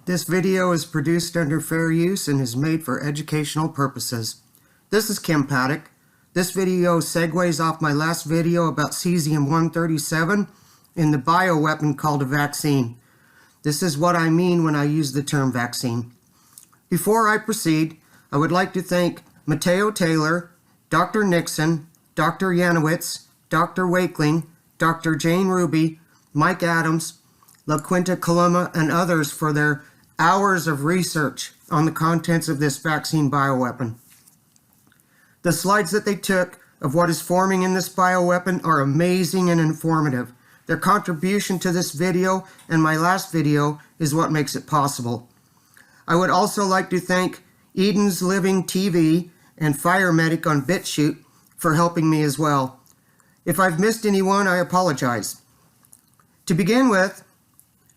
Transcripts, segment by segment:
This video is produced under fair use and is made for educational purposes. This is Kim Paddock. This video segues off my last video about cesium-137 in the bioweapon called a vaccine. This is what I mean when I use the term vaccine. Before I proceed, I would like to thank Mateo Taylor, Dr. Nixon, Dr. Yanowitz, Dr. Wakeling, Dr. Jane Ruby, Mike Adams, La Quinta Coloma, and others for their hours of research on the contents of this vaccine bioweapon. The slides that they took of what is forming in this bioweapon are amazing and informative. Their contribution to this video and my last video is what makes it possible. I would also like to thank Eden's Living TV and Fire Medic on BitChute for helping me as well. If I've missed anyone, I apologize. To begin with,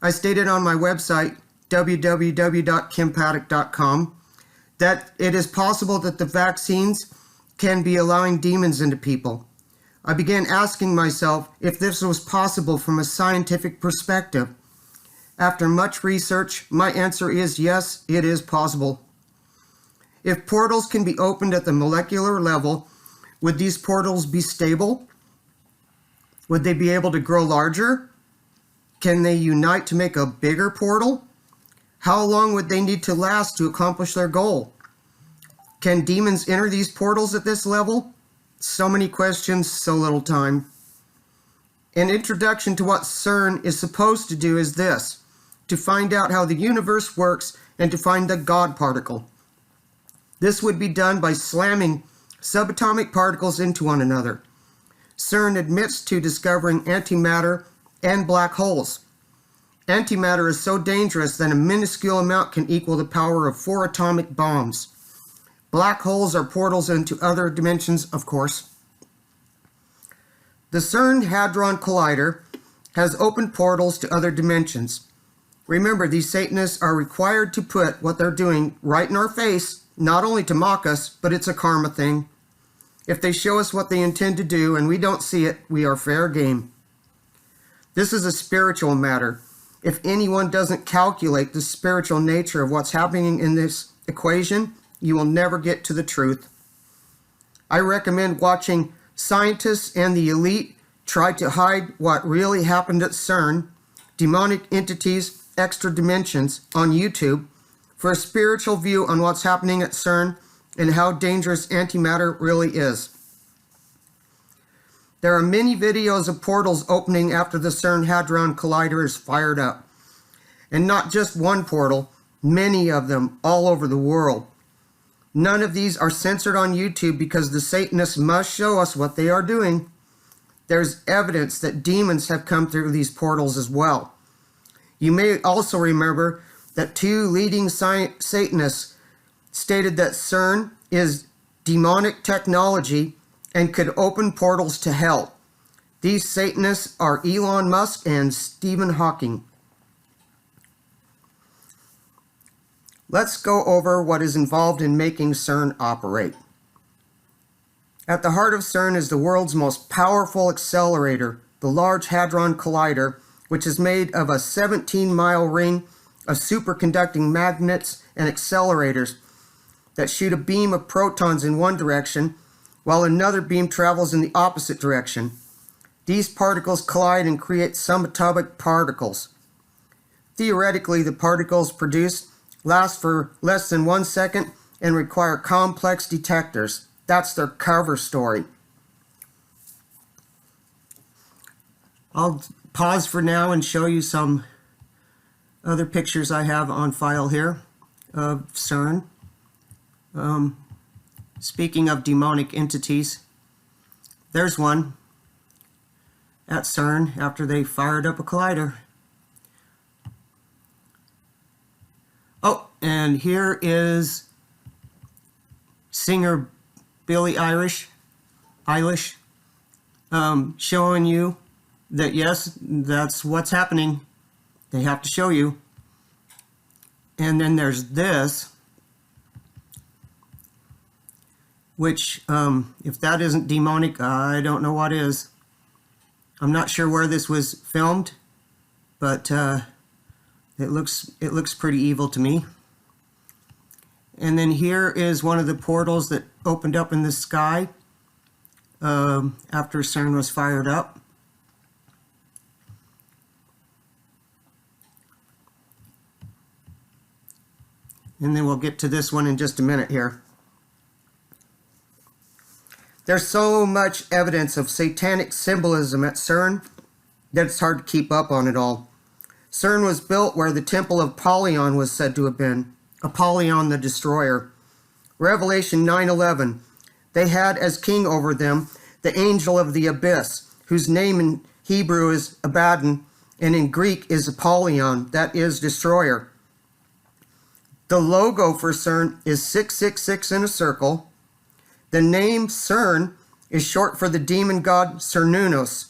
I stated on my website, www.kimpaddock.com, that it is possible that the vaccines can be allowing demons into people. I began asking myself if this was possible from a scientific perspective. After much research, my answer is yes, it is possible. If portals can be opened at the molecular level, would these portals be stable? Would they be able to grow larger? Can they unite to make a bigger portal? How long would they need to last to accomplish their goal? Can demons enter these portals at this level? So many questions, so little time. An introduction to what CERN is supposed to do is this: to find out how the universe works and to find the God particle. This would be done by slamming subatomic particles into one another. CERN admits to discovering antimatter and black holes. Antimatter is so dangerous that a minuscule amount can equal the power of 4 atomic bombs. Black holes are portals into other dimensions, of course. The CERN Hadron Collider has opened portals to other dimensions. Remember, these Satanists are required to put what they're doing right in our face, not only to mock us, but it's a karma thing. If they show us what they intend to do and we don't see it, we are fair game. This is a spiritual matter. If anyone doesn't calculate the spiritual nature of what's happening in this equation, you will never get to the truth. I recommend watching scientists and the elite try to hide what really happened at CERN, demonic entities, extra dimensions, on YouTube, for a spiritual view on what's happening at CERN and how dangerous antimatter really is. There are many videos of portals opening after the CERN Hadron Collider is fired up. And not just one portal, many of them all over the world. None of these are censored on YouTube because the Satanists must show us what they are doing. There's evidence that demons have come through these portals as well. You may also remember that 2 leading Satanists stated that CERN is demonic technology and could open portals to hell. These Satanists are Elon Musk and Stephen Hawking. Let's go over what is involved in making CERN operate. At the heart of CERN is the world's most powerful accelerator, the Large Hadron Collider, which is made of a 17-mile ring of superconducting magnets and accelerators that shoot a beam of protons in one direction while another beam travels in the opposite direction. These particles collide and create subatomic particles. Theoretically, the particles produced last for less than 1 second and require complex detectors. That's their cover story. I'll pause for now and show you some other pictures I have on file here of CERN. Speaking of demonic entities, there's one at CERN after they fired up a collider. Oh, and here is singer Billie Eilish showing you that yes, that's what's happening. They have to show you. And then there's this, which, if that isn't demonic, I don't know what is. I'm not sure where this was filmed, but It looks pretty evil to me. And then here is one of the portals that opened up in the sky after CERN was fired up. And then we'll get to this one in just a minute here. There's so much evidence of satanic symbolism at CERN that it's hard to keep up on it all. CERN was built where the temple of Apollyon was said to have been, Apollyon the Destroyer. Revelation 9:11, they had as king over them the angel of the abyss, whose name in Hebrew is Abaddon, and in Greek is Apollyon, that is Destroyer. The logo for CERN is 666 in a circle. The name CERN is short for the demon god Cernunnos.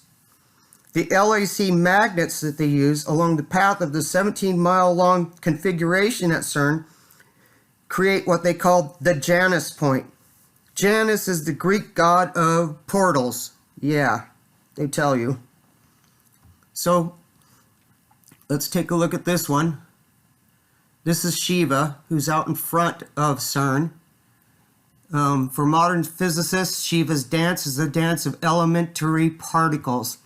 The LAC magnets that they use along the path of the 17-mile-long configuration at CERN create what they call the Janus point. Janus is the Greek god of portals. Yeah, they tell you. So, let's take a look at this one. This is Shiva, who's out in front of CERN. For modern physicists, Shiva's dance is the dance of elementary particles.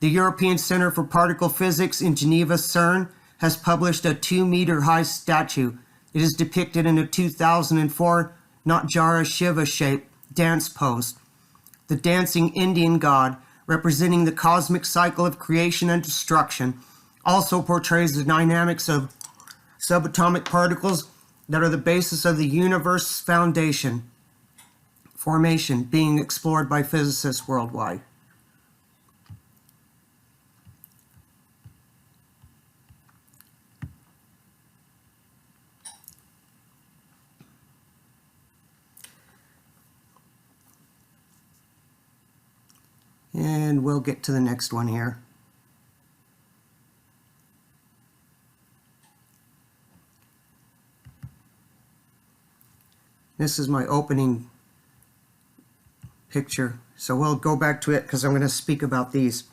The European Center for Particle Physics in Geneva, CERN, has published a 2-meter-high statue. It is depicted in a 2004 Natjara Shiva-shaped dance pose. The dancing Indian god, representing the cosmic cycle of creation and destruction, also portrays the dynamics of subatomic particles that are the basis of the universe's formation being explored by physicists worldwide. And we'll get to the next one here. This is my opening picture, so we'll go back to it because I'm going to speak about these.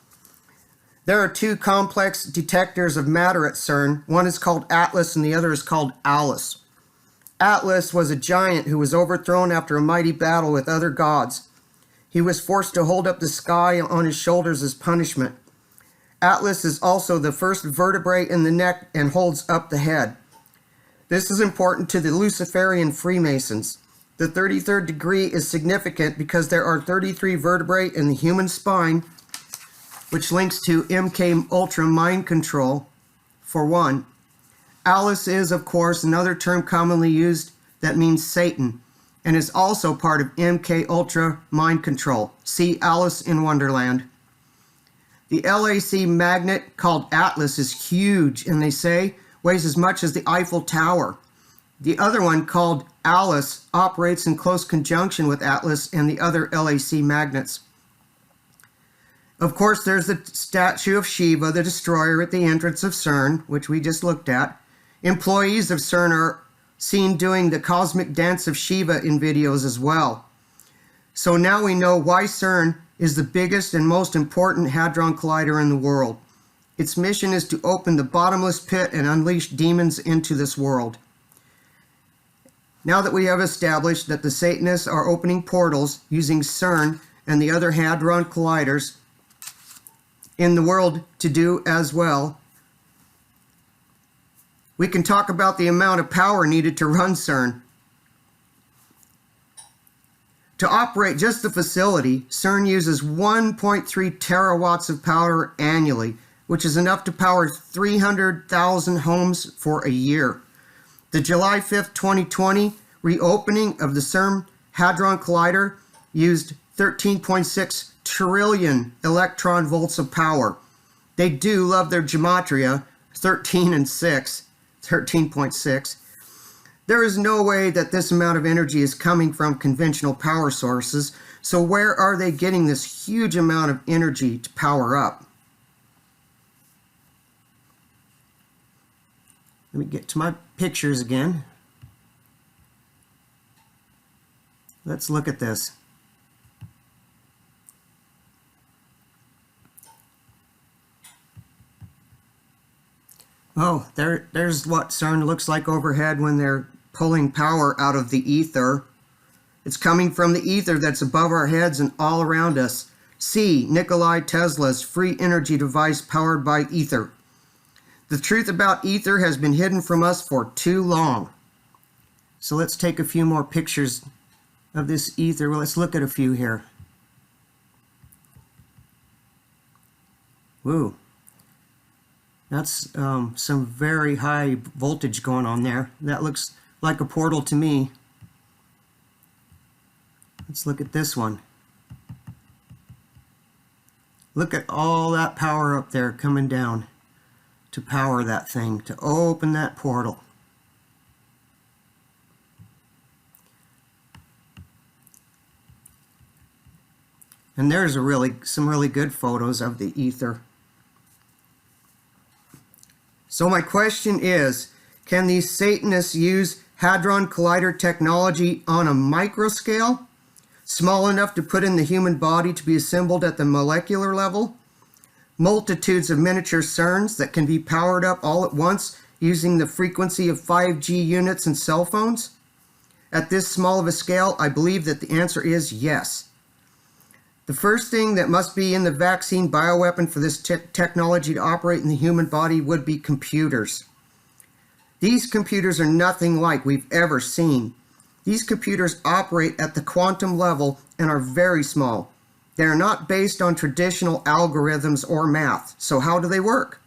There are two complex detectors of matter at CERN. One is called Atlas and the other is called Alice. Atlas was a giant who was overthrown after a mighty battle with other gods. He was forced to hold up the sky on his shoulders as punishment. Atlas is also the first vertebrae in the neck and holds up the head. This is important to the Luciferian Freemasons. The 33rd degree is significant because there are 33 vertebrae in the human spine, which links to MK Ultra mind control, for one. Alice is, of course, another term commonly used that means Satan, and is also part of MK Ultra mind control. See Alice in Wonderland. The LAC magnet called Atlas is huge and they say weighs as much as the Eiffel Tower. The other one called Alice operates in close conjunction with Atlas and the other LAC magnets. Of course, there's the statue of Shiva, the destroyer, at the entrance of CERN, which we just looked at. Employees of CERN are seen doing the cosmic dance of Shiva in videos as well. So now we know why CERN is the biggest and most important hadron collider in the world. Its mission is to open the bottomless pit and unleash demons into this world. Now that we have established that the Satanists are opening portals using CERN and the other hadron colliders in the world to do as well, we can talk about the amount of power needed to run CERN. To operate just the facility, CERN uses 1.3 terawatts of power annually, which is enough to power 300,000 homes for a year. The July 5th, 2020 reopening of the CERN Hadron Collider used 13.6 trillion electron volts of power. They do love their gematria, 13 and 6. 13.6. There is no way that this amount of energy is coming from conventional power sources, so where are they getting this huge amount of energy to power up? Let me get to my pictures again. Let's look at this. Oh, there's what CERN looks like overhead when they're pulling power out of the ether. It's coming from the ether that's above our heads and all around us. See Nikola Tesla's free energy device powered by ether. The truth about ether has been hidden from us for too long. So let's take a few more pictures of this ether. Well, let's look at a few here. Woo. That's some very high voltage going on there. That looks like a portal to me. Let's look at this one. Look at all that power up there coming down to power that thing, to open that portal. And there's some really good photos of the ether. So my question is, can these Satanists use Hadron Collider technology on a microscale, small enough to put in the human body to be assembled at the molecular level? Multitudes of miniature CERNs that can be powered up all at once using the frequency of 5G units and cell phones? At this small of a scale, I believe that the answer is yes. The first thing that must be in the vaccine bioweapon for this technology to operate in the human body would be computers. These computers are nothing like we've ever seen. These computers operate at the quantum level and are very small. They are not based on traditional algorithms or math. So how do they work?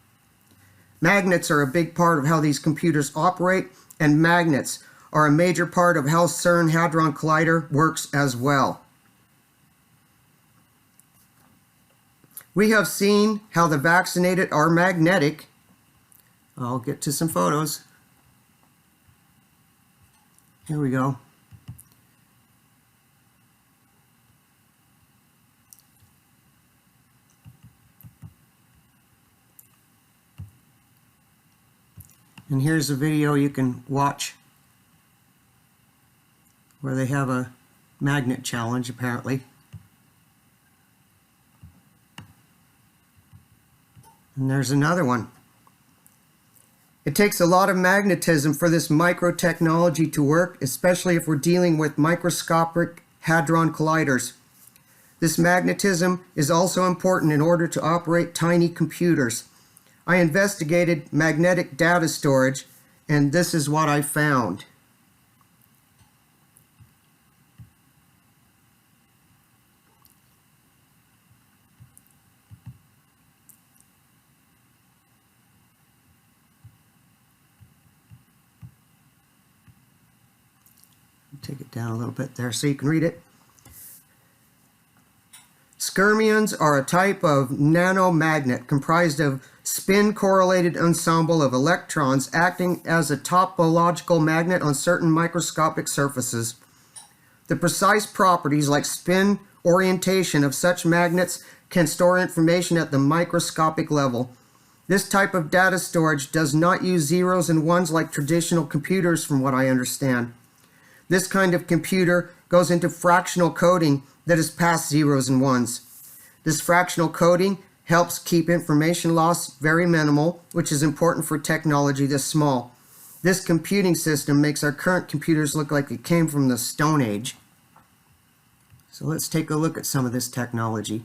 Magnets are a big part of how these computers operate, and magnets are a major part of how CERN Hadron Collider works as well. We have seen how the vaccinated are magnetic. I'll get to some photos. Here we go. And here's a video you can watch where they have a magnet challenge, apparently. And there's another one. It takes a lot of magnetism for this micro technology to work, especially if we're dealing with microscopic hadron colliders. This magnetism is also important in order to operate tiny computers. I investigated magnetic data storage, and this is what I found. Take it down a little bit there so you can read it. Skyrmions are a type of nanomagnet comprised of spin-correlated ensemble of electrons acting as a topological magnet on certain microscopic surfaces. The precise properties like spin orientation of such magnets can store information at the microscopic level. This type of data storage does not use zeros and ones like traditional computers, from what I understand. This kind of computer goes into fractional coding that is past zeros and ones. This fractional coding helps keep information loss very minimal, which is important for technology this small. This computing system makes our current computers look like they came from the Stone Age. So let's take a look at some of this technology.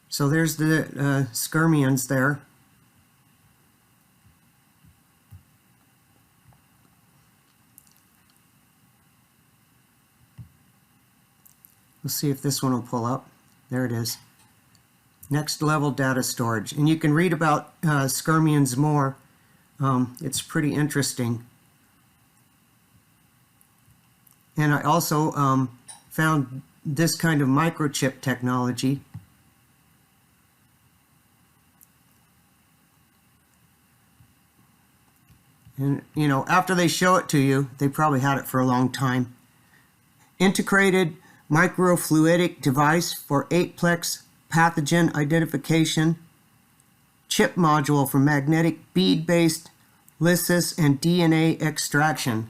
So there's the skyrmions there. Let's see if this one will pull up. There it is. Next level data storage. And you can read about skyrmions more. It's pretty interesting. And I also found this kind of microchip technology. And, you know, after they show it to you, they probably had it for a long time. Integrated microfluidic device for 8-plex pathogen identification, chip module for magnetic bead-based lysis and DNA extraction.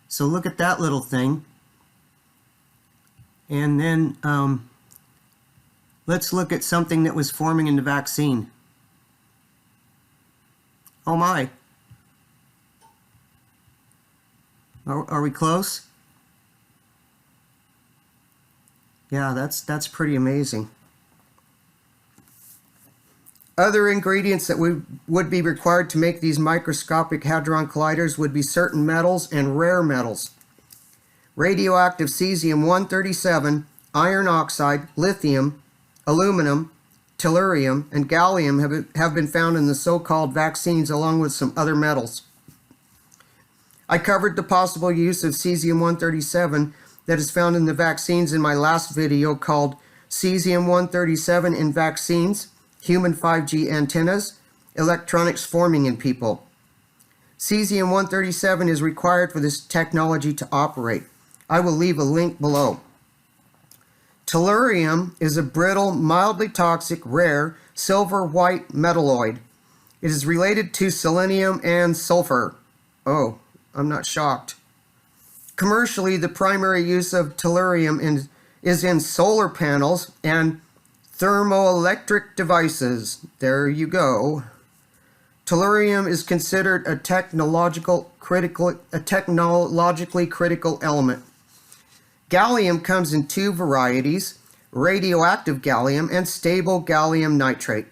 So look at that little thing. And then Let's look at something that was forming in the vaccine. Oh my. Are we close? Yeah, that's pretty amazing. Other ingredients that would be required to make these microscopic hadron colliders would be certain metals and rare metals. Radioactive cesium-137, iron oxide, lithium, aluminum, tellurium, and gallium have been found in the so-called vaccines along with some other metals. I covered the possible use of cesium-137 that is found in the vaccines in my last video called Cesium-137 in Vaccines, Human 5G Antennas, Electronics Forming in People. Cesium-137 is required for this technology to operate. I will leave a link below. Tellurium is a brittle, mildly toxic, rare, silver-white metalloid. It is related to selenium and sulfur. Oh, I'm not shocked. Commercially, the primary use of tellurium is in solar panels and thermoelectric devices. There you go. Tellurium is considered a technologically critical element. Gallium comes in two varieties, radioactive gallium and stable gallium nitrate.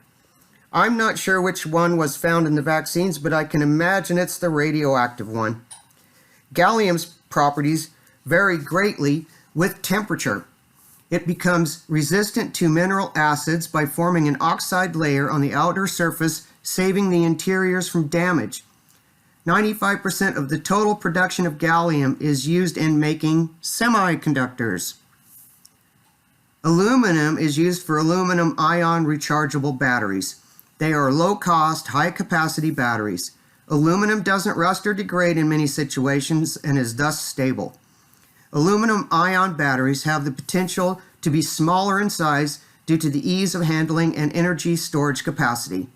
I'm not sure which one was found in the vaccines, but I can imagine it's the radioactive one. Gallium's properties vary greatly with temperature. It becomes resistant to mineral acids by forming an oxide layer on the outer surface, saving the interiors from damage. 95% of the total production of gallium is used in making semiconductors. Aluminum is used for aluminum-ion rechargeable batteries. They are low-cost, high-capacity batteries. Aluminum doesn't rust or degrade in many situations and is thus stable. Aluminum-ion batteries have the potential to be smaller in size due to the ease of handling and energy storage capacity.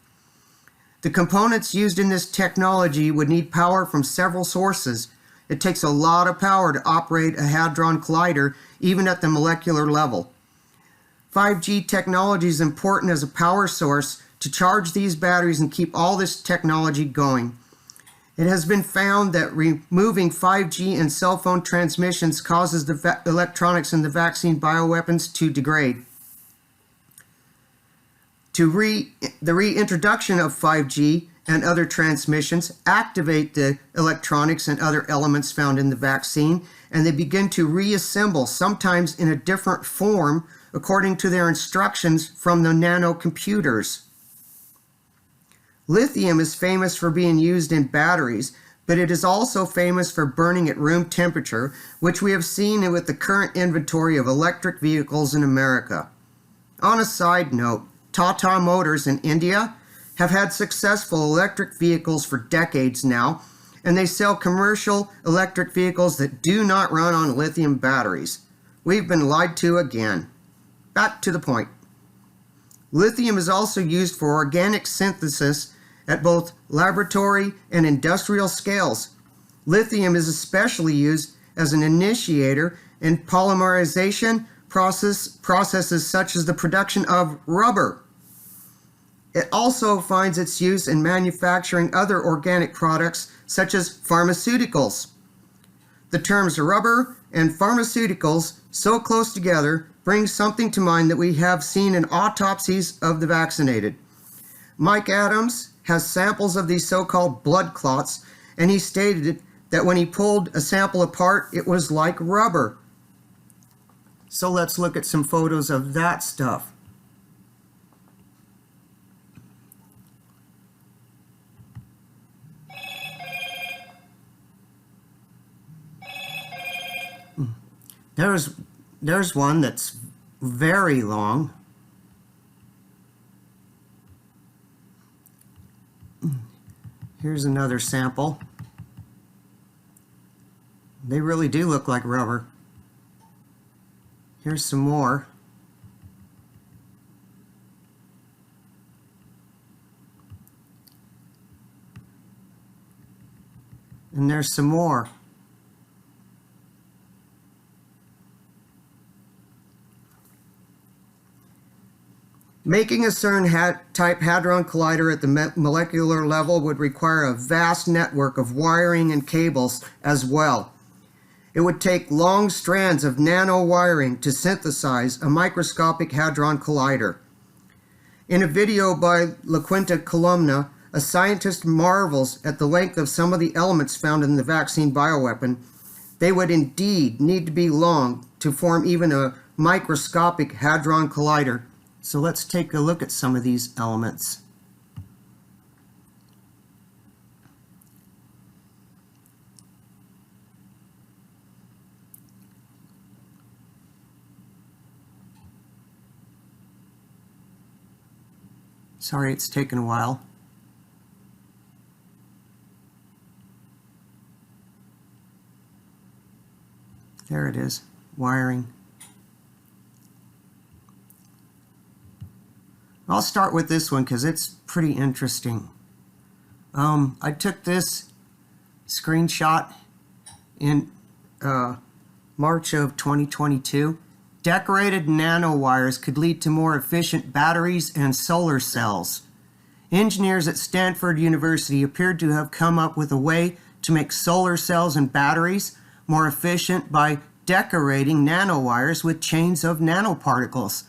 The components used in this technology would need power from several sources. It takes a lot of power to operate a hadron collider, even at the molecular level. 5G technology is important as a power source to charge these batteries and keep all this technology going. It has been found that removing 5G and cell phone transmissions causes the electronics in the vaccine bioweapons to degrade. The reintroduction of 5G and other transmissions activate the electronics and other elements found in the vaccine, and they begin to reassemble, sometimes in a different form, according to their instructions from the nanocomputers. Lithium is famous for being used in batteries, but it is also famous for burning at room temperature, which we have seen with the current inventory of electric vehicles in America. On a side note, Tata Motors in India have had successful electric vehicles for decades now, and they sell commercial electric vehicles that do not run on lithium batteries. We've been lied to again. Back to the point. Lithium is also used for organic synthesis at both laboratory and industrial scales. Lithium is especially used as an initiator in polymerization processes such as the production of rubber. It also finds its use in manufacturing other organic products such as pharmaceuticals. The terms rubber and pharmaceuticals, so close together, bring something to mind that we have seen in autopsies of the vaccinated. Mike Adams has samples of these so-called blood clots, and he stated that when he pulled a sample apart, it was like rubber. So let's look at some photos of that stuff. There's one that's very long. Here's another sample. They really do look like rubber. Here's some more. And there's some more. Making a CERN-type hadron collider at the molecular level would require a vast network of wiring and cables as well. It would take long strands of nano-wiring to synthesize a microscopic hadron collider. In a video by La Quinta Columna, a scientist marvels at the length of some of the elements found in the vaccine bioweapon. They would indeed need to be long to form even a microscopic hadron collider. So let's take a look at some of these elements. Sorry, it's taken a while. There it is, wiring. I'll start with this one because it's pretty interesting. I took this screenshot in March of 2022. Decorated nanowires could lead to more efficient batteries and solar cells. Engineers at Stanford University appeared to have come up with a way to make solar cells and batteries more efficient by decorating nanowires with chains of nanoparticles.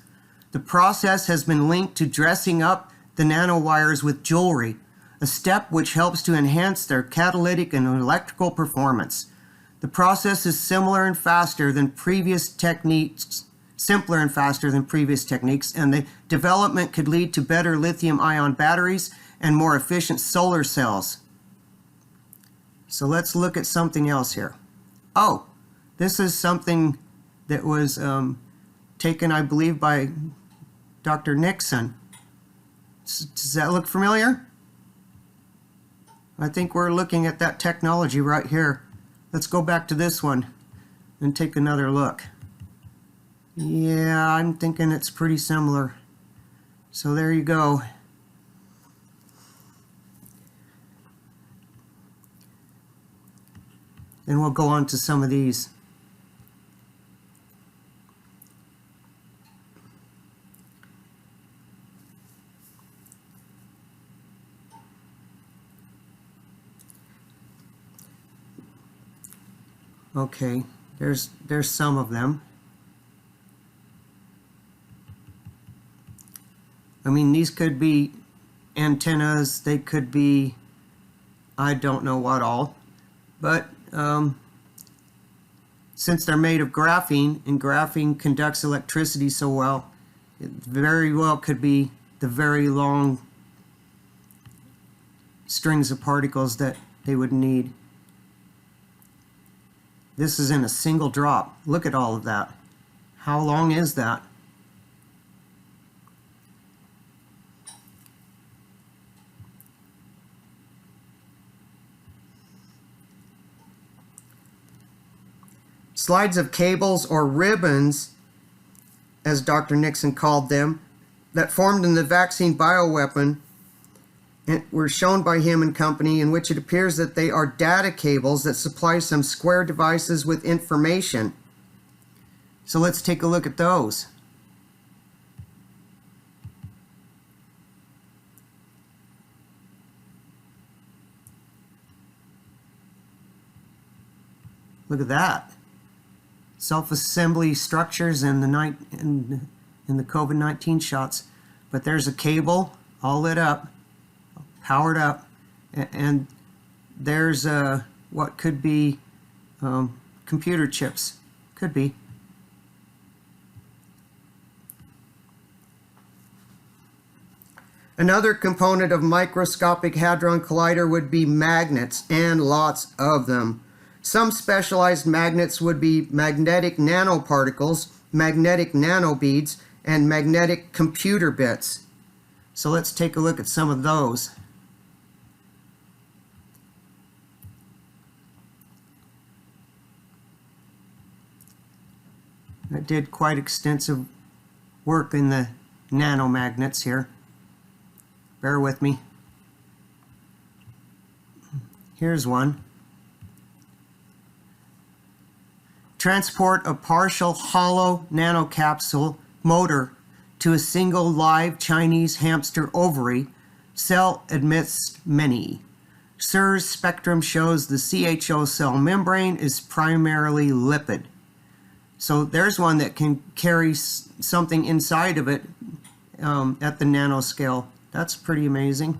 The process has been linked to dressing up the nanowires with jewelry, a step which helps to enhance their catalytic and electrical performance. The process is simpler and faster than previous techniques, and the development could lead to better lithium-ion batteries and more efficient solar cells. So let's look at something else here. Oh, this is something that was taken, I believe, by Dr. Nixon. Does that look familiar? I think we're looking at that technology right here. Let's go back to this one and take another look. Yeah, I'm thinking it's pretty similar. So there you go. Then we'll go on to some of these. Okay, there's some of them. I mean, these could be antennas, they could be, I don't know what all, but since they're made of graphene, and graphene conducts electricity so well, it very well could be the very long strings of particles that they would need. This is in a single drop. Look at all of that. How long is that? Slides of cables or ribbons, as Dr. Nixon called them, that formed in the vaccine bioweapon and were shown by him and company, in which it appears that they are data cables that supply some square devices with information. So let's take a look at those. Look at that. Self-assembly structures in the COVID-19 shots. But there's a cable all lit up, powered up, and there's what could be computer chips. Could be. Another component of microscopic hadron collider would be magnets, and lots of them. Some specialized magnets would be magnetic nanoparticles, magnetic nanobeads, and magnetic computer bits. So let's take a look at some of those. I did quite extensive work in the nanomagnets here. Bear with me. Here's one. Transport a partial hollow nanocapsule motor to a single live Chinese hamster ovary, cell admits many. CERN's spectrum shows the CHO cell membrane is primarily lipid. So there's one that can carry something inside of it at the nanoscale. That's pretty amazing.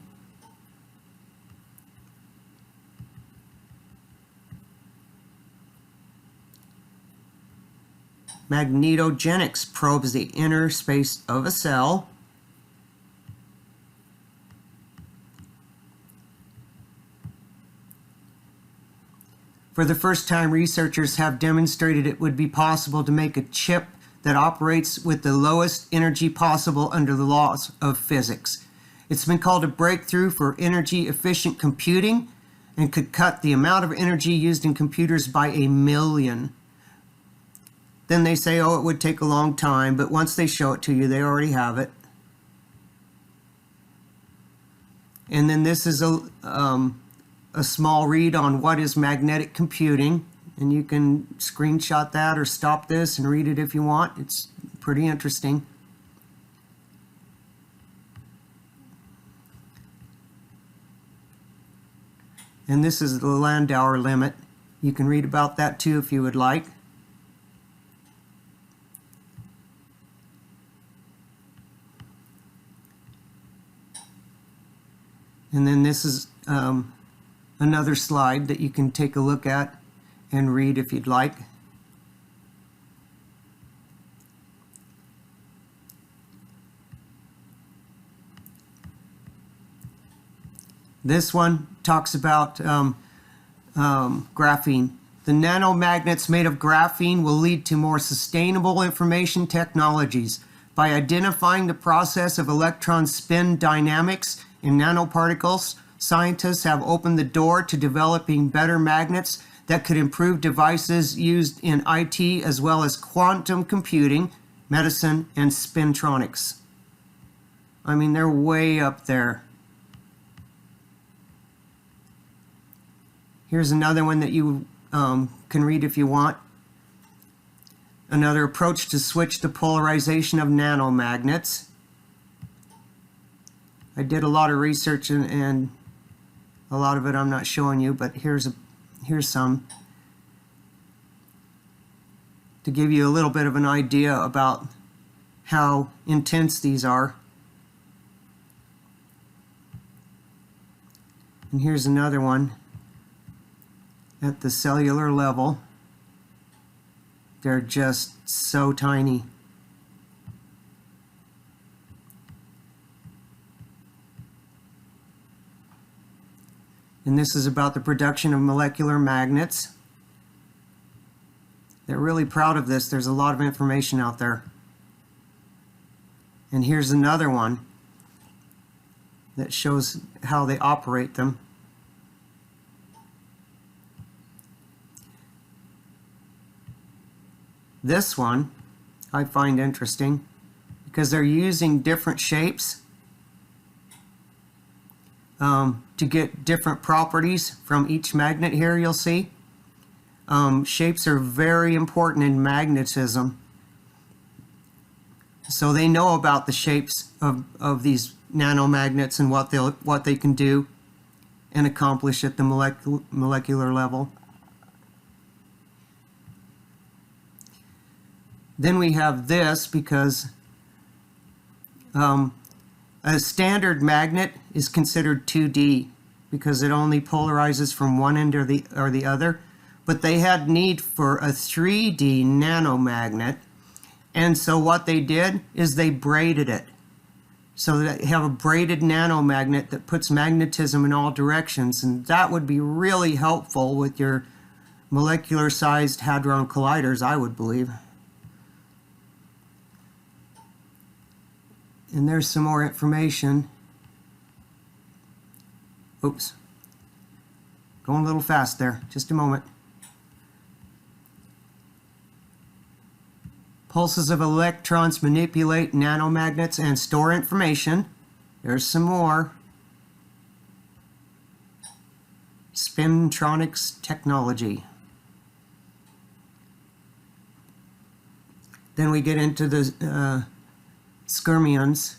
Magnetogenics probes the inner space of a cell. For the first time, researchers have demonstrated it would be possible to make a chip that operates with the lowest energy possible under the laws of physics. It's been called a breakthrough for energy-efficient computing and could cut the amount of energy used in computers by 1,000,000. Then they say, oh, it would take a long time, but once they show it to you, they already have it. And then this is a small read on what is magnetic computing, and you can screenshot that or stop this and read it if you want. It's pretty interesting. And this is the Landauer limit. You can read about that too if you would like. And then this is another slide that you can take a look at and read if you'd like. This one talks about graphene. The nanomagnets made of graphene will lead to more sustainable information technologies. By identifying the process of electron spin dynamics in nanoparticles, scientists have opened the door to developing better magnets that could improve devices used in IT as well as quantum computing, medicine, and spintronics. I mean, they're way up there. Here's another one that you can read if you want. Another approach to switch the polarization of nanomagnets. I did a lot of research and a lot of it I'm not showing you, but here's some to give you a little bit of an idea about how intense these are. And here's another one at the cellular level. They're just so tiny. And this is about the production of molecular magnets. They're really proud of this. There's a lot of information out there. And here's another one that shows how they operate them. This one I find interesting because they're using different shapes to get different properties from each magnet here, you'll see. Shapes are very important in magnetism. So they know about the shapes of these nanomagnets and what they can do and accomplish at the molecular level. Then we have this because a standard magnet is considered 2D because it only polarizes from one end or the other. But they had need for a 3D nanomagnet, and so what they did is they braided it. So they have a braided nanomagnet that puts magnetism in all directions, and that would be really helpful with your molecular-sized hadron colliders, I would believe. And there's some more information. Oops. Going a little fast there. Just a moment. Pulses of electrons manipulate nanomagnets and store information. There's some more. Spintronics technology. Then we get into the skyrmions.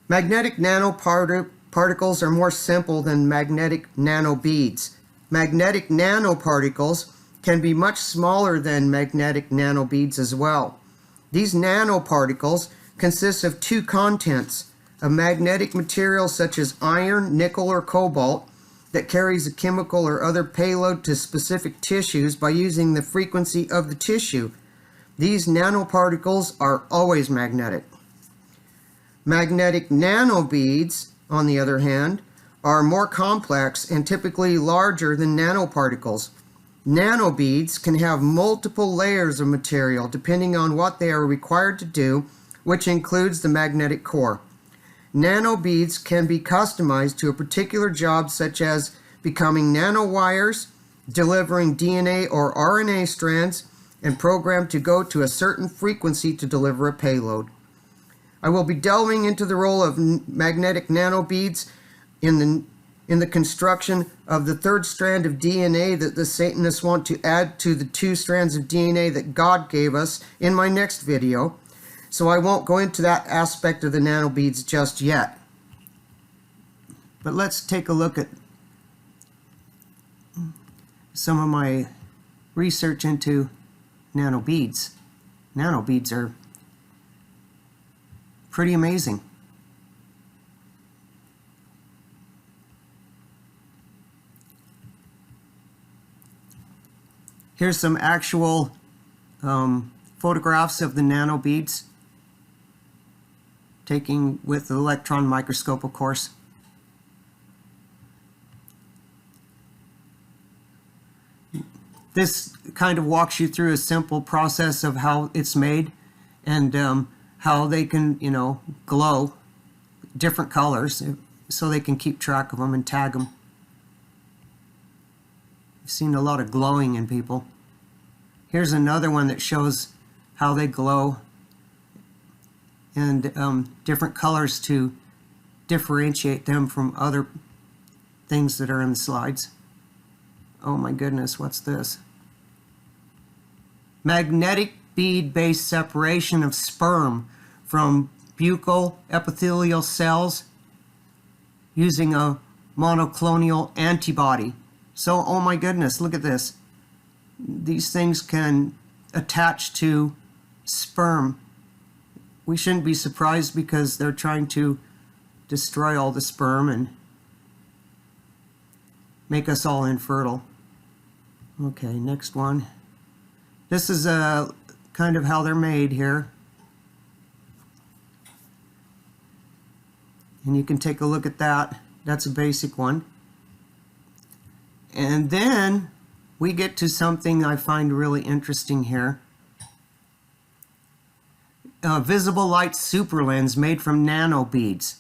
Magnetic nanoparticles are more simple than magnetic nanobeads. Magnetic nanoparticles can be much smaller than magnetic nanobeads as well. These nanoparticles consist of two contents: a magnetic material such as iron, nickel, or cobalt that carries a chemical or other payload to specific tissues by using the frequency of the tissue. These nanoparticles are always magnetic. Magnetic nanobeads, on the other hand, are more complex and typically larger than nanoparticles. Nanobeads can have multiple layers of material depending on what they are required to do, which includes the magnetic core. Nanobeads can be customized to a particular job, such as becoming nanowires, delivering DNA or RNA strands, and programmed to go to a certain frequency to deliver a payload. I will be delving into the role of magnetic nanobeads in the construction of the third strand of DNA that the Satanists want to add to the two strands of DNA that God gave us in my next video, so I won't go into that aspect of the nanobeads just yet. But let's take a look at some of my research into nanobeads. Nanobeads are pretty amazing. Here's some actual photographs of the nanobeads, taken with the electron microscope, of course. This kind of walks you through a simple process of how it's made and how they can, glow different colors so they can keep track of them and tag them. I've seen a lot of glowing in people. Here's another one that shows how they glow and different colors to differentiate them from other things that are in the slides. Oh my goodness, what's this? Magnetic bead-based separation of sperm from buccal epithelial cells using a monoclonal antibody. So, oh my goodness, look at this. These things can attach to sperm. We shouldn't be surprised because they're trying to destroy all the sperm and make us all infertile. Okay, next one. This is kind of how they're made here. And you can take a look at that. That's a basic one. And then we get to something I find really interesting here. Visible light superlens made from nanobeads.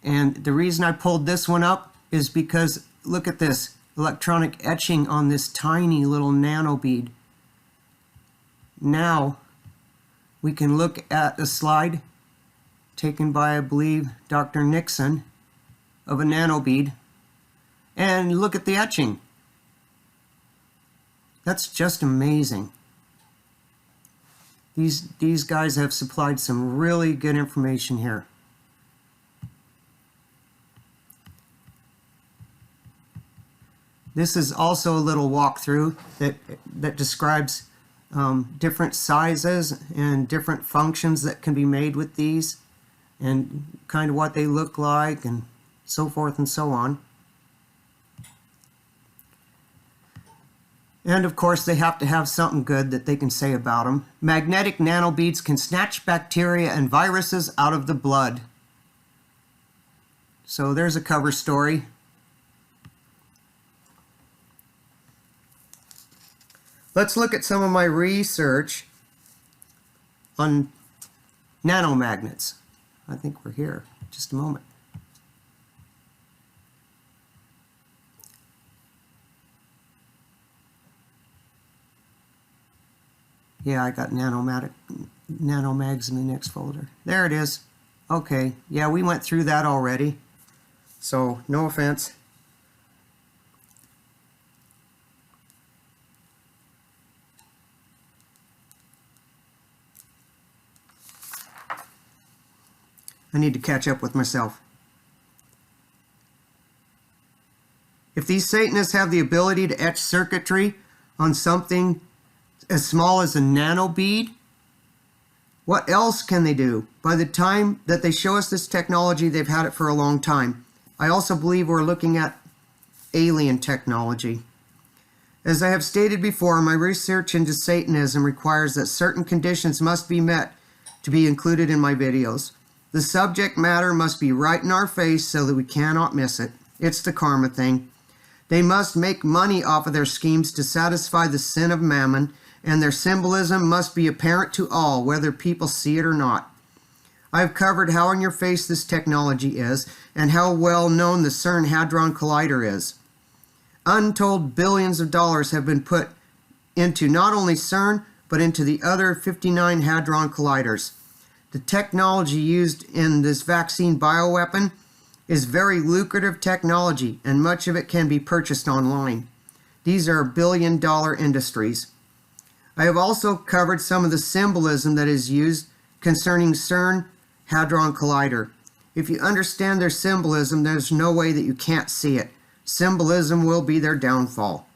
And the reason I pulled this one up is because look at this electronic etching on this tiny little nanobead. Now we can look at a slide taken by, I believe, Dr. Nixon of a nanobead and look at the etching. That's just amazing. These guys have supplied some really good information here. This is also a little walkthrough that describes different sizes and different functions that can be made with these and kind of what they look like and so forth and so on. And of course they have to have something good that they can say about them. Magnetic nanobeads can snatch bacteria and viruses out of the blood. So there's a cover story. Let's look at some of my research on nanomagnets. I think we're here. Just a moment. Yeah, I got nanomags in the next folder. There it is. Okay, yeah, we went through that already. So, no offense. I need to catch up with myself. If these Satanists have the ability to etch circuitry on something as small as a nanobead, what else can they do? By the time that they show us this technology, they've had it for a long time. I also believe we're looking at alien technology. As I have stated before, my research into Satanism requires that certain conditions must be met to be included in my videos. The subject matter must be right in our face so that we cannot miss it. It's the karma thing. They must make money off of their schemes to satisfy the sin of mammon, and their symbolism must be apparent to all, whether people see it or not. I have covered how in your face this technology is, and how well known the CERN Hadron Collider is. Untold billions of dollars have been put into not only CERN, but into the other 59 Hadron Colliders. The technology used in this vaccine bioweapon is very lucrative technology, and much of it can be purchased online. These are billion-dollar industries. I have also covered some of the symbolism that is used concerning CERN Hadron Collider. If you understand their symbolism, there's no way that you can't see it. Symbolism will be their downfall.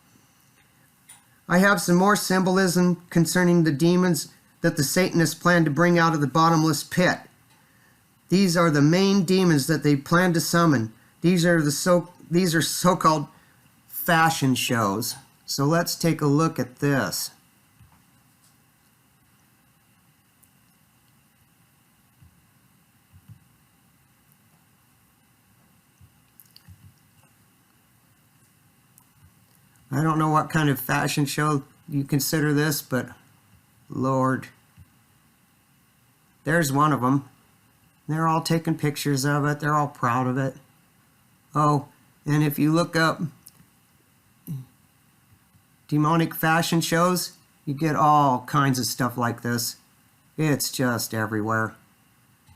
I have some more symbolism concerning the demons that the Satanists plan to bring out of the bottomless pit. These are the main demons that they plan to summon. These are so-called fashion shows. So let's take a look at this. I don't know what kind of fashion show you consider this, but Lord, there's one of them. They're all taking pictures of it. They're all proud of it. Oh, and if you look up demonic fashion shows, you get all kinds of stuff like this. It's just everywhere.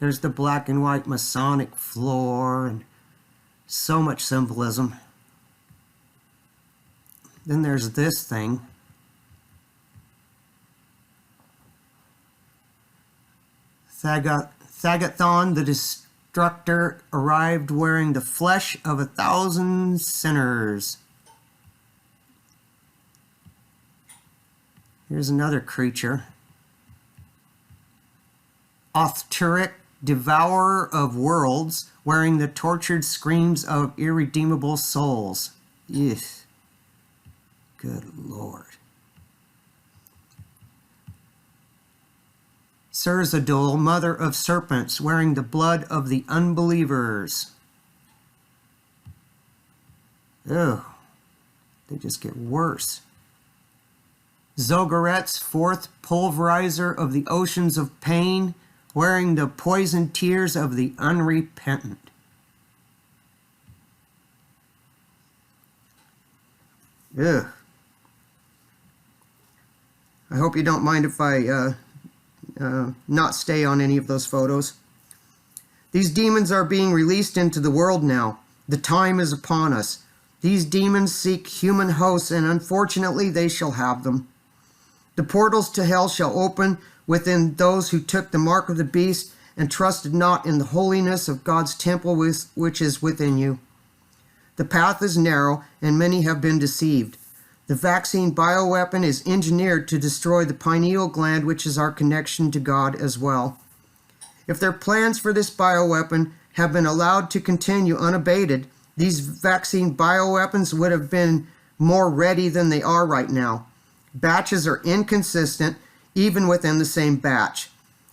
There's the black and white Masonic floor and so much symbolism. Then there's this thing. Thagathon the Destructor arrived wearing the flesh of 1,000 sinners. Here's another creature. Othteric, Devourer of Worlds, wearing the tortured screams of irredeemable souls. Yes. Good Lord. Cerzadul, mother of serpents, wearing the blood of the unbelievers. Ugh. They just get worse. Zogaret's fourth pulverizer of the oceans of pain, wearing the poisoned tears of the unrepentant. Ugh. I hope you don't mind if I not stay on any of those photos. These demons are being released into the world now. The time is upon us. These demons seek human hosts, and unfortunately they shall have them. The portals to hell shall open within those who took the mark of the beast and trusted not in the holiness of God's temple which is within you. The path is narrow, and many have been deceived. The vaccine bioweapon is engineered to destroy the pineal gland, which is our connection to God as well. If their plans for this bioweapon have been allowed to continue unabated, these vaccine bioweapons would have been more ready than they are right now. Batches are inconsistent, even within the same batch.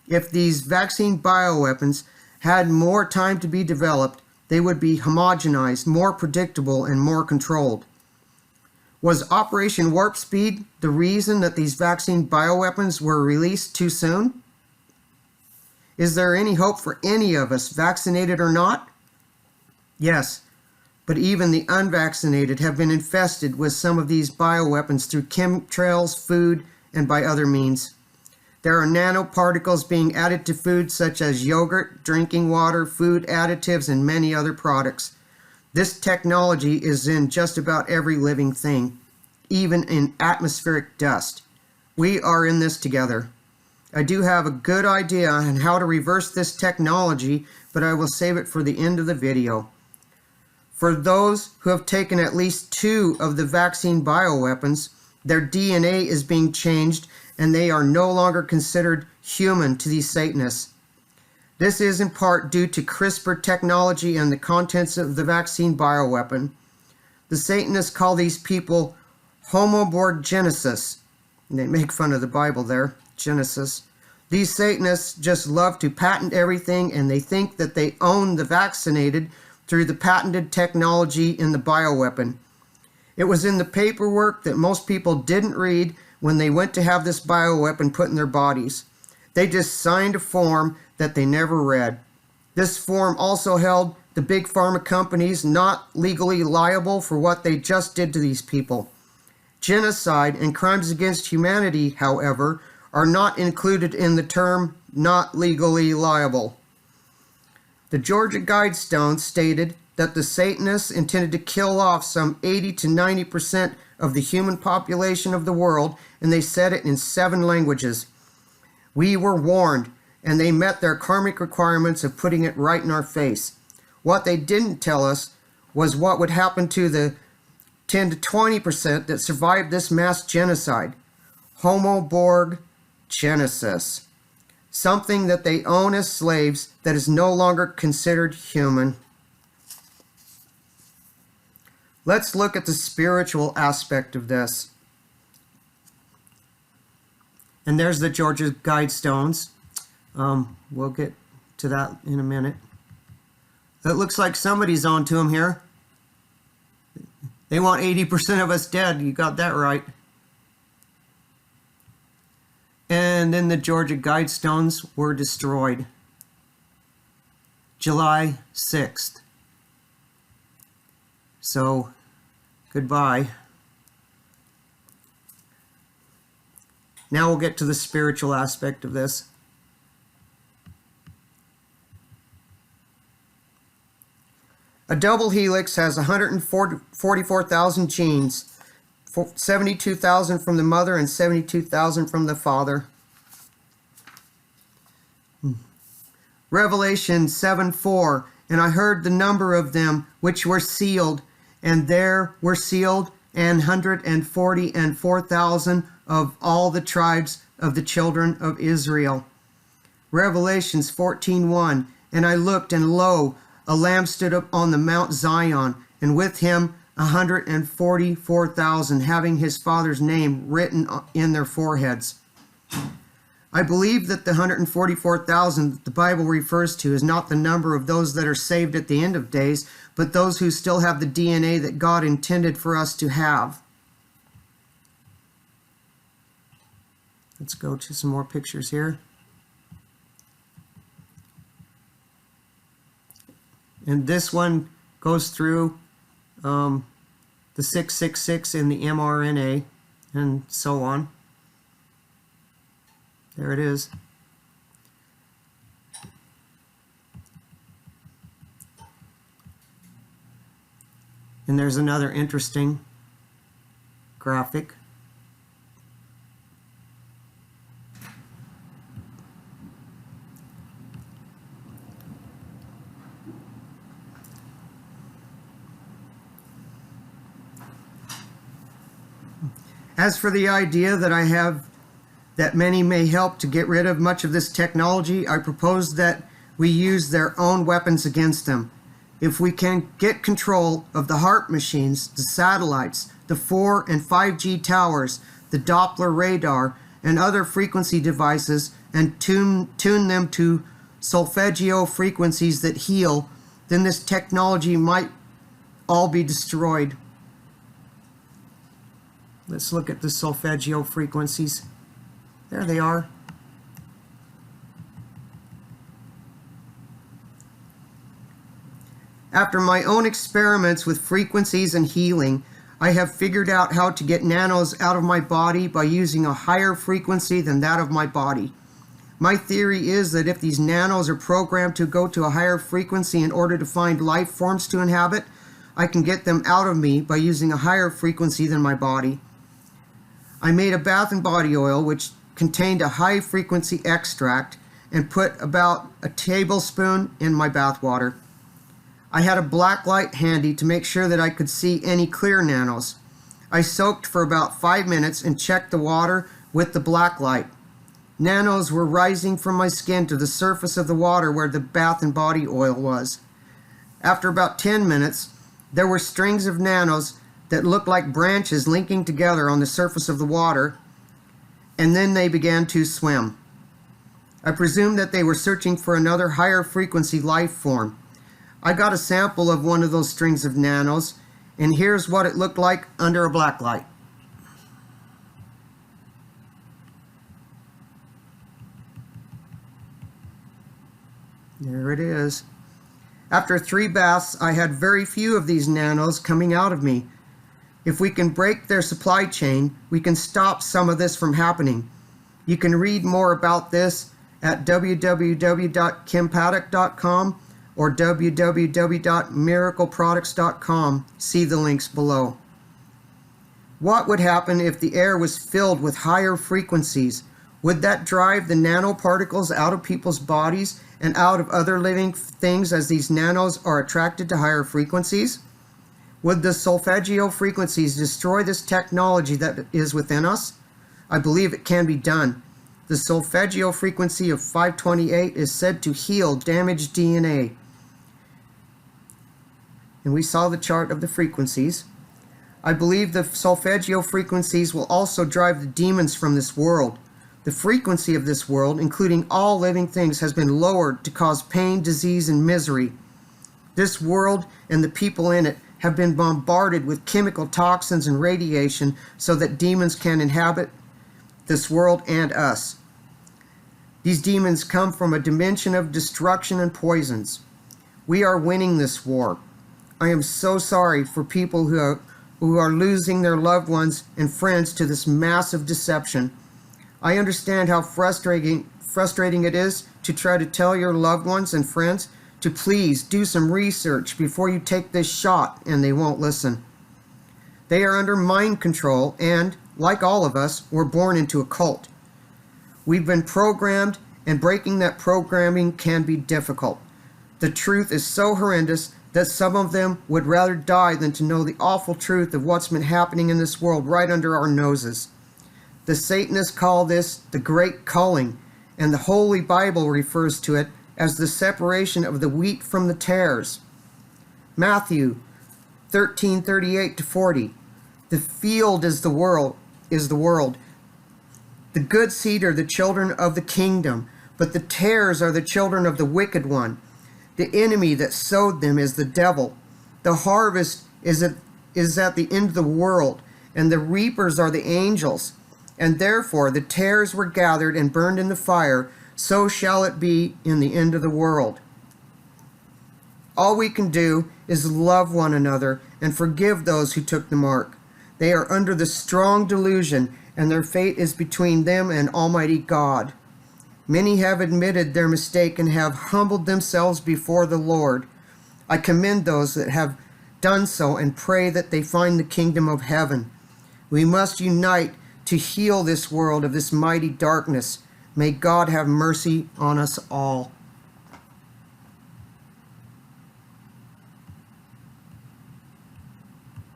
If these vaccine bioweapons had more time to be developed, they would be homogenized, more predictable, and more controlled. Was Operation Warp Speed the reason that these vaccine bioweapons were released too soon? Is there any hope for any of us, vaccinated or not? Yes, but even the unvaccinated have been infested with some of these bioweapons through chemtrails, food, and by other means. There are nanoparticles being added to food such as yogurt, drinking water, food additives, and many other products. This technology is in just about every living thing, even in atmospheric dust. We are in this together. I do have a good idea on how to reverse this technology, but I will save it for the end of the video. For those who have taken at least 2 of the vaccine bioweapons, their DNA is being changed and they are no longer considered human to these Satanists. This is in part due to CRISPR technology and the contents of the vaccine bioweapon. The Satanists call these people homoborgenesis. They make fun of the Bible there, Genesis. These Satanists just love to patent everything, and they think that they own the vaccinated through the patented technology in the bioweapon. It was in the paperwork that most people didn't read when they went to have this bioweapon put in their bodies. They just signed a form that they never read. This form also held the big pharma companies not legally liable for what they just did to these people. Genocide and crimes against humanity, however, are not included in the term not legally liable. The Georgia Guidestone stated that the Satanists intended to kill off some 80 to 90% of the human population of the world, and they said it in 7 languages. We were warned, and they met their karmic requirements of putting it right in our face. What they didn't tell us was what would happen to the 10 to 20% that survived this mass genocide. Homoborgenesis. Something that they own as slaves that is no longer considered human. Let's look at the spiritual aspect of this. And there's the Georgia Guidestones. We'll get to that in a minute. It looks like somebody's on to them here. They want 80% of us dead. You got that right. And then the Georgia Guidestones were destroyed. July 6th. So, goodbye. Now we'll get to the spiritual aspect of this. A double helix has 144,000 genes, 72,000 from the mother and 72,000 from the father. Revelation 7:4, and I heard the number of them which were sealed, and there were sealed 144,000 of all the tribes of the children of Israel. Revelations 14:1, and I looked, and lo, a Lamb stood up on the Mount Zion, and with him 144,000, having his Father's name written in their foreheads. I believe that the 144,000 that the Bible refers to is not the number of those that are saved at the end of days, but those who still have the DNA that God intended for us to have. Let's go to some more pictures here. And this one goes through the 666 in the mRNA and so on. There it is. And there's another interesting graphic. As for the idea that I have that many may help to get rid of much of this technology, I propose that we use their own weapons against them. If we can get control of the HARP machines, the satellites, the 4 and 5G towers, the Doppler radar, and other frequency devices, and tune them to solfeggio frequencies that heal, then this technology might all be destroyed. Let's look at the solfeggio frequencies. There they are. After my own experiments with frequencies and healing, I have figured out how to get nanos out of my body by using a higher frequency than that of my body. My theory is that if these nanos are programmed to go to a higher frequency in order to find life forms to inhabit, I can get them out of me by using a higher frequency than my body. I made a bath and body oil which contained a high-frequency extract and put about a tablespoon in my bath water. I had a black light handy to make sure that I could see any clear nanos. I soaked for about 5 minutes and checked the water with the black light. Nanos were rising from my skin to the surface of the water where the bath and body oil was. After about 10 minutes, there were strings of nanos that looked like branches linking together on the surface of the water, and then they began to swim. I presumed that they were searching for another higher frequency life form. I got a sample of one of those strings of nanos, and here's what it looked like under a black light. There it is. After 3 baths, I had very few of these nanos coming out of me. If we can break their supply chain, we can stop some of this from happening. You can read more about this at www.kimpaddock.com or www.miracleproducts.com. See the links below. What would happen if the air was filled with higher frequencies? Would that drive the nanoparticles out of people's bodies and out of other living things as these nanos are attracted to higher frequencies? Would the solfeggio frequencies destroy this technology that is within us? I believe it can be done. The solfeggio frequency of 528 is said to heal damaged DNA. And we saw the chart of the frequencies. I believe the solfeggio frequencies will also drive the demons from this world. The frequency of this world, including all living things, has been lowered to cause pain, disease, and misery. This world and the people in it have been bombarded with chemical toxins and radiation so that demons can inhabit this world and us. These demons come from a dimension of destruction and poisons. We are winning this war. I am so sorry for people who are losing their loved ones and friends to this massive deception. I understand how frustrating it is to try to tell your loved ones and friends to please do some research before you take this shot, and they won't listen. They are under mind control and, like all of us, were born into a cult. We've been programmed, and breaking that programming can be difficult. The truth is so horrendous that some of them would rather die than to know the awful truth of what's been happening in this world right under our noses. The Satanists call this the Great Culling, and the Holy Bible refers to it as the separation of the wheat from the tares. Matthew 13:38-40. The field is the world. The good seed are the children of the kingdom, but the tares are the children of the wicked one. The enemy that sowed them is the devil. The harvest is at the end of the world, and the reapers are the angels. And therefore the tares were gathered and burned in the fire, so shall it be in the end of the world. All we can do is love one another and forgive those who took the mark. They are under the strong delusion, and their fate is between them and Almighty God. Many have admitted their mistake and have humbled themselves before the Lord. I commend those that have done so and pray that they find the kingdom of heaven. We must unite to heal this world of this mighty darkness. May God have mercy on us all.